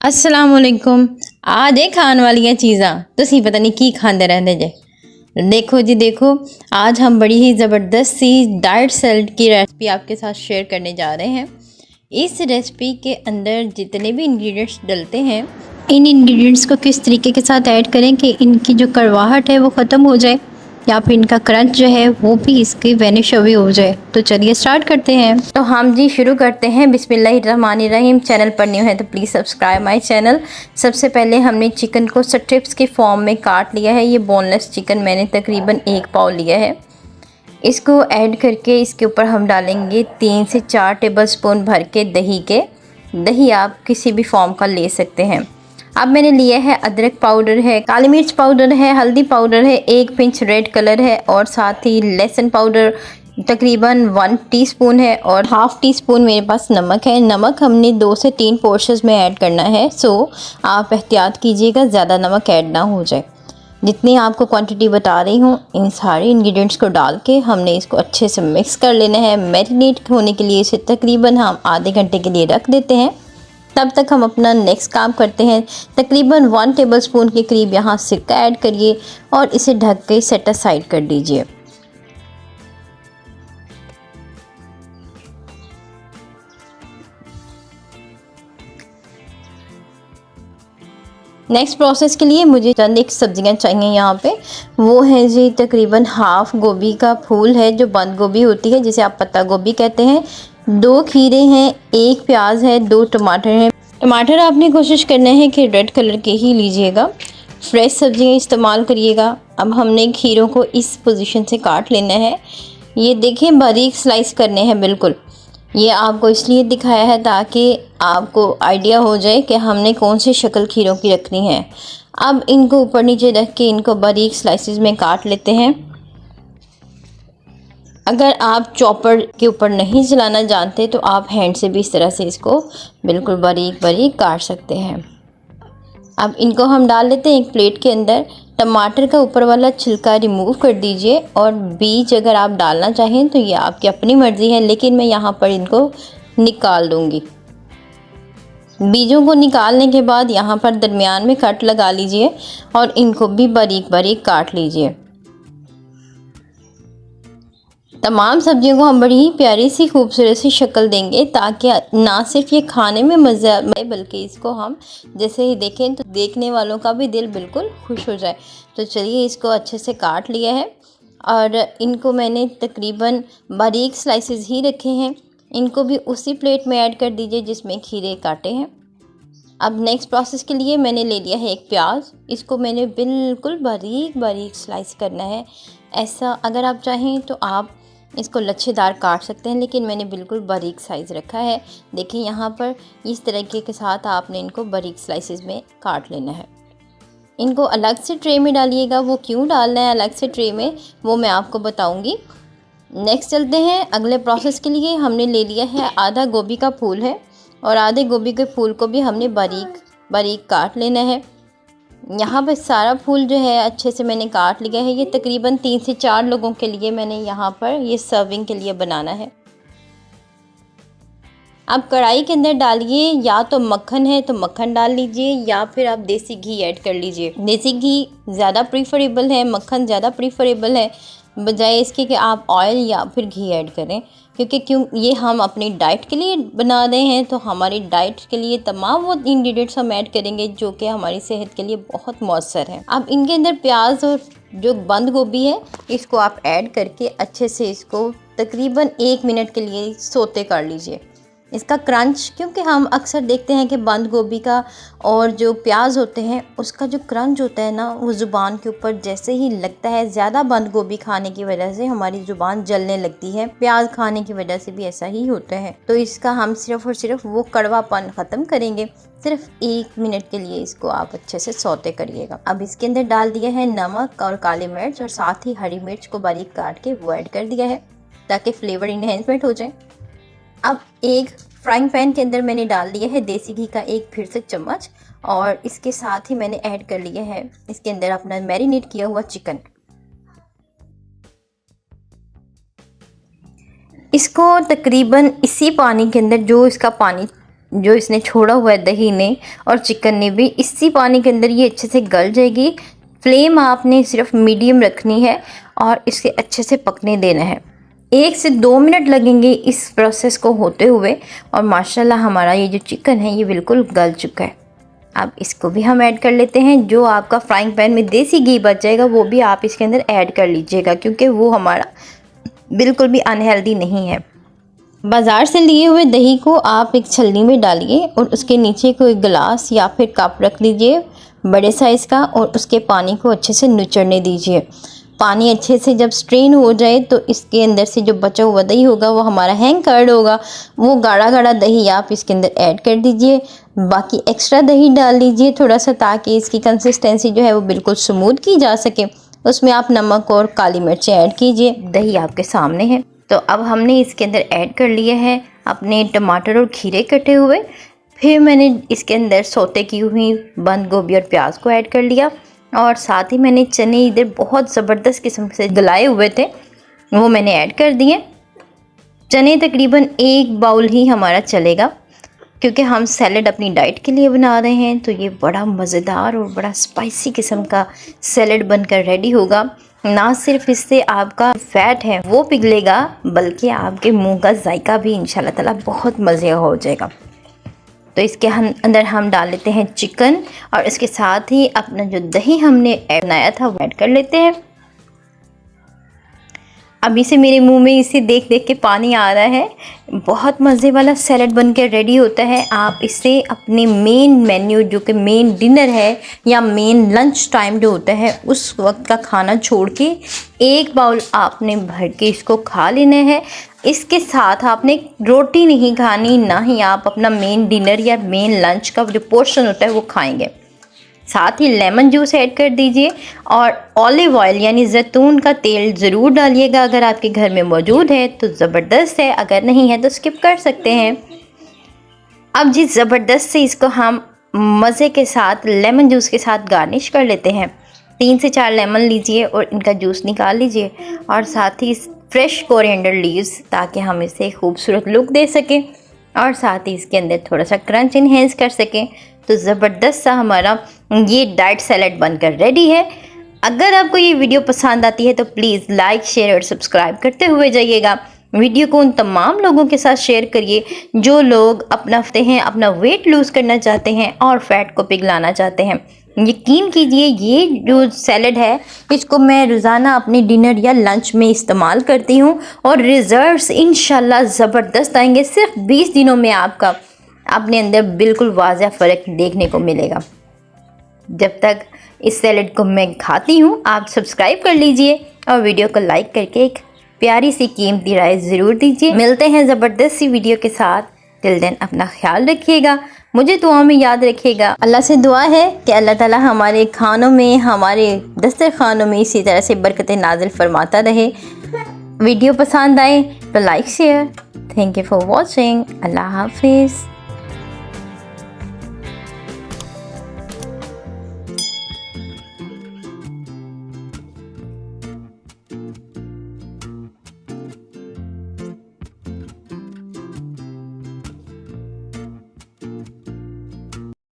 असलामुअलैकुम। आज खाने वाली चीज़ां तुसी पता नहीं की खाते रहते जे। देखो जी देखो, आज हम बड़ी ही ज़बरदस्त सी डाइट सैलेड की रेसिपी आपके साथ शेयर करने जा रहे हैं। इस रेसिपी के अंदर जितने भी इंग्रेडिएंट्स डलते हैं, इन इंग्रेडिएंट्स को किस तरीके के साथ ऐड करें कि इनकी जो कड़वाहट है वो ख़त्म हो जाए या फिर इनका क्रंच जो है वो भी इसकी वैनिश अवे हो जाए। तो चलिए स्टार्ट करते हैं। तो हम जी शुरू करते हैं। बिस्मिल्लाहिर्रहमानिर्रहीम। चैनल पर न्यू है तो प्लीज़ सब्सक्राइब माय चैनल। सबसे पहले हमने चिकन को स्ट्रिप्स के फॉर्म में काट लिया है। ये बोनलेस चिकन मैंने तकरीबन 1 पाव लिया है। इसको ऐड करके इसके ऊपर हम डालेंगे 3 से 4 टेबलस्पून भर के दही आप किसी भी फॉर्म का ले सकते हैं। अब मैंने लिया है अदरक पाउडर है, काली मिर्च पाउडर है, हल्दी पाउडर है, 1 पिंच रेड कलर है और साथ ही लहसुन पाउडर तकरीबन 1 टीस्पून है और हाफ़ टी स्पून मेरे पास नमक है। नमक हमने 2 से 3 पोर्शंस में ऐड करना है, सो आप एहतियात कीजिएगा ज़्यादा नमक ऐड ना हो जाए। जितनी आपको क्वांटिटी बता रही हूँ, इन सारे इंग्रेडिएंट्स को डाल के हमने इसको अच्छे से मिक्स कर लेना है। मैरिनेट होने के लिए इसे तकरीबन हम आधे घंटे के लिए रख देते हैं। तब तक हम अपना नेक्स्ट काम करते हैं। तकरीबन 1 टेबलस्पून के करीब यहाँ सिरका ऐड करिए और इसे ढक के सेट असाइड कर दीजिए। नेक्स्ट प्रोसेस के लिए मुझे चंद एक सब्जियां चाहिए यहाँ पे। वो है जी तकरीबन हाफ़ गोभी का फूल है, जो बंद गोभी होती है जिसे आप पत्ता गोभी कहते हैं। 2 खीरे हैं, 1 प्याज है, 2 टमाटर हैं। टमाटर आपने कोशिश करना है कि रेड कलर के ही लीजिएगा, फ्रेश सब्जियां इस्तेमाल करिएगा। अब हमने खीरों को इस पोजीशन से काट लेना है। ये देखें, बारीक स्लाइस करने हैं बिल्कुल। ये आपको इसलिए दिखाया है ताकि आपको आइडिया हो जाए कि हमने कौन सी शक्ल खीरों की रखनी है। अब इनको ऊपर नीचे रख के इनको बारीक स्लाइसेस में काट लेते हैं। अगर आप चॉपर के ऊपर नहीं चलाना जानते तो आप हैंड से भी इस तरह से इसको बिल्कुल बारीक बारीक काट सकते हैं। अब इनको हम डाल लेते हैं एक प्लेट के अंदर। टमाटर का ऊपर वाला छिलका रिमूव कर दीजिए और बीज अगर आप डालना चाहें तो ये आपकी अपनी मर्ज़ी है, लेकिन मैं यहाँ पर इनको निकाल दूँगी। बीजों को निकालने के बाद यहाँ पर दरमियान में कट लगा लीजिए और इनको भी बारीक बारीक काट लीजिए। तमाम सब्जियों को हम बड़ी ही प्यारी सी खूबसूरत सी शक्ल देंगे ताकि ना सिर्फ ये खाने में मज़ा आए बल्कि इसको हम जैसे ही देखें तो देखने वालों का भी दिल बिल्कुल खुश हो जाए। तो चलिए इसको अच्छे से काट लिया है और इनको मैंने तकरीबन बारीक स्लाइसेस ही रखे हैं। इनको भी उसी प्लेट में ऐड कर दीजिए जिसमें खीरे काटे हैं। अब नेक्स्ट प्रोसेस के लिए मैंने ले लिया है 1 प्याज। इसको मैंने बिल्कुल बारीक बारीक स्लाइस करना है। ऐसा अगर आप चाहें तो आप इसको लच्छेदार काट सकते हैं, लेकिन मैंने बिल्कुल बारीक साइज़ रखा है। देखिए यहाँ पर इस तरीके के साथ आपने इनको बारीक स्लाइसेस में काट लेना है। इनको अलग से ट्रे में डालिएगा। वो क्यों डालना है अलग से ट्रे में वो मैं आपको बताऊंगी। नेक्स्ट चलते हैं अगले प्रोसेस के लिए। हमने ले लिया है आधा गोभी का फूल है और आधे गोभी के फूल को भी हमने बारीक बारीक काट लेना है। यहाँ पर सारा फूल जो है अच्छे से मैंने काट लिया है। ये तकरीबन 3 से 4 लोगों के लिए मैंने यहाँ पर ये सर्विंग के लिए बनाना है। अब कढ़ाई के अंदर डालिए, या तो मक्खन है तो मक्खन डाल लीजिए या फिर आप देसी घी ऐड कर लीजिए। देसी घी ज़्यादा प्रीफरेबल है, मक्खन ज़्यादा प्रीफरेबल है बजाय इसके कि आप ऑयल या फिर घी ऐड करें, क्योंकि ये हम अपनी डाइट के लिए बना रहे हैं। तो हमारी डाइट के लिए तमाम वो इंग्रेडिएंट्स हम ऐड करेंगे जो कि हमारी सेहत के लिए बहुत मौसर है। अब इनके अंदर प्याज और जो बंद गोभी है इसको आप ऐड करके अच्छे से इसको तकरीबन 1 मिनट के लिए सौते कर लीजिए। इसका क्रंच, क्योंकि हम अक्सर देखते हैं कि बंद गोभी का और जो प्याज होते हैं उसका जो क्रंच होता है ना, वो ज़ुबान के ऊपर जैसे ही लगता है, ज़्यादा बंद गोभी खाने की वजह से हमारी ज़ुबान जलने लगती है। प्याज खाने की वजह से भी ऐसा ही होता है। तो इसका हम सिर्फ़ और सिर्फ वो कड़वापन ख़त्म करेंगे। सिर्फ 1 मिनट के लिए इसको आप अच्छे से सौते करिएगा। अब इसके अंदर डाल दिया है नमक और काली मिर्च और साथ ही हरी मिर्च को बारीक काट के वो ऐड कर दिया है ताकि फ्लेवर इन्हेंसमेंट हो जाए। अब एक फ्राइंग पैन के अंदर मैंने डाल दिया है देसी घी का 1 फिर से चम्मच और इसके साथ ही मैंने ऐड कर लिया है इसके अंदर अपना मैरिनेट किया हुआ चिकन। इसको तकरीबन इसी पानी के अंदर, जो इसका पानी जो इसने छोड़ा हुआ है दही ने और चिकन ने भी, इसी पानी के अंदर ये अच्छे से गल जाएगी। फ्लेम आपने सिर्फ मीडियम रखनी है और इसे अच्छे से पकने देना है। 1 से 2 मिनट लगेंगे इस प्रोसेस को होते हुए और माशाल्लाह हमारा ये जो चिकन है ये बिल्कुल गल चुका है। अब इसको भी हम ऐड कर लेते हैं। जो आपका फ्राइंग पैन में देसी घी बच जाएगा वो भी आप इसके अंदर ऐड कर लीजिएगा, क्योंकि वो हमारा बिल्कुल भी अनहेल्दी नहीं है। बाज़ार से लिए हुए दही को आप एक छलनी में डालिए और उसके नीचे कोई गिलास या फिर कप रख लीजिए बड़े साइज़ का, और उसके पानी को अच्छे से निचड़ने दीजिए। पानी अच्छे से जब स्ट्रेन हो जाए तो इसके अंदर से जो बचा हुआ दही होगा वो हमारा हैंग कर्ड होगा, वो गाढ़ा गाढ़ा दही आप इसके अंदर ऐड कर दीजिए। बाकी एक्स्ट्रा दही डाल लीजिए थोड़ा सा, ताकि इसकी कंसिस्टेंसी जो है वो बिल्कुल स्मूथ की जा सके। उसमें आप नमक और काली मिर्चें ऐड कीजिए। दही आपके सामने है। तो अब हमने इसके अंदर ऐड कर लिए हैं अपने टमाटर और खीरे कटे हुए। फिर मैंने इसके अंदर सौते की हुई बंद गोभी और प्याज को ऐड कर लिया, और साथ ही मैंने चने इधर बहुत ज़बरदस्त किस्म से गलाए हुए थे वो मैंने ऐड कर दिए। चने तकरीबन 1 बाउल ही हमारा चलेगा, क्योंकि हम सैलड अपनी डाइट के लिए बना रहे हैं। तो ये बड़ा मज़ेदार और बड़ा स्पाइसी किस्म का सैलड बनकर रेडी होगा। ना सिर्फ इससे आपका फ़ैट है वो पिघलेगा, बल्कि आपके मुंह का जायका भी इंशाल्लाह ताला बहुत मज़े का हो जाएगा। तो इसके अंदर हम डाल लेते हैं चिकन, और इसके साथ ही अपना जो दही हमने बनाया था वो ऐड कर लेते हैं। अभी से मेरे मुंह में इसे देख देख के पानी आ रहा है। बहुत मज़े वाला सैलड बनकर रेडी होता है। आप इसे अपने मेन मेन्यू, जो कि मेन डिनर है या मेन लंच टाइम जो होता है, उस वक्त का खाना छोड़ के 1 बाउल आपने भर के इसको खा लेना है। इसके साथ आपने रोटी नहीं खानी, ना ही आप अपना मेन डिनर या मेन लंच का जो पोर्शन होता है वो खाएंगे। साथ ही लेमन जूस ऐड कर दीजिए, और ऑलिव ऑयल यानी जैतून का तेल ज़रूर डालिएगा। अगर आपके घर में मौजूद है तो ज़बरदस्त है, अगर नहीं है तो स्किप कर सकते हैं। अब जी ज़बरदस्त से इसको हम मज़े के साथ लेमन जूस के साथ गार्निश कर लेते हैं। 3 से 4 लेमन लीजिए और इनका जूस निकाल लीजिए, और साथ ही फ्रेश कोरिएंडर लीव्स, ताकि हम इसे खूबसूरत लुक दे सकें और साथ ही इसके अंदर थोड़ा सा क्रंच इन्हेंस कर सकें। तो ज़बरदस्त सा हमारा ये डाइट सैलड बनकर रेडी है। अगर आपको ये वीडियो पसंद आती है तो प्लीज़ लाइक, शेयर और सब्सक्राइब करते हुए जाइएगा। वीडियो को उन तमाम लोगों के साथ शेयर करिए जो लोग अपना वेट लूज़ करना चाहते हैं और फैट को पिघलाना चाहते हैं। यकीन कीजिए ये जो सैलड है इसको मैं रोज़ाना अपने डिनर या लंच में इस्तेमाल करती हूँ, और रिज़ल्ट्स इंशाल्लाह ज़बरदस्त आएंगे। सिर्फ 20 दिनों में आपका अपने अंदर बिल्कुल वाज़ह फ़र्क देखने को मिलेगा। जब तक इस सैलड को मैं खाती हूँ, आप सब्सक्राइब कर लीजिए और वीडियो को लाइक करके एक प्यारी सी कीमती राय ज़रूर दीजिए। मिलते हैं ज़बरदस्त सी वीडियो के साथ। टिल देन अपना ख्याल रखिएगा, मुझे दुआओं में याद रखिएगा। अल्लाह से दुआ है कि अल्लाह ताला हमारे खानों में, हमारे दस्तरखानों में इसी तरह से बरकतें नाजिल फरमाता रहे। वीडियो पसंद आए तो like share. Thank you for watching. अल्लाह हाफिज़।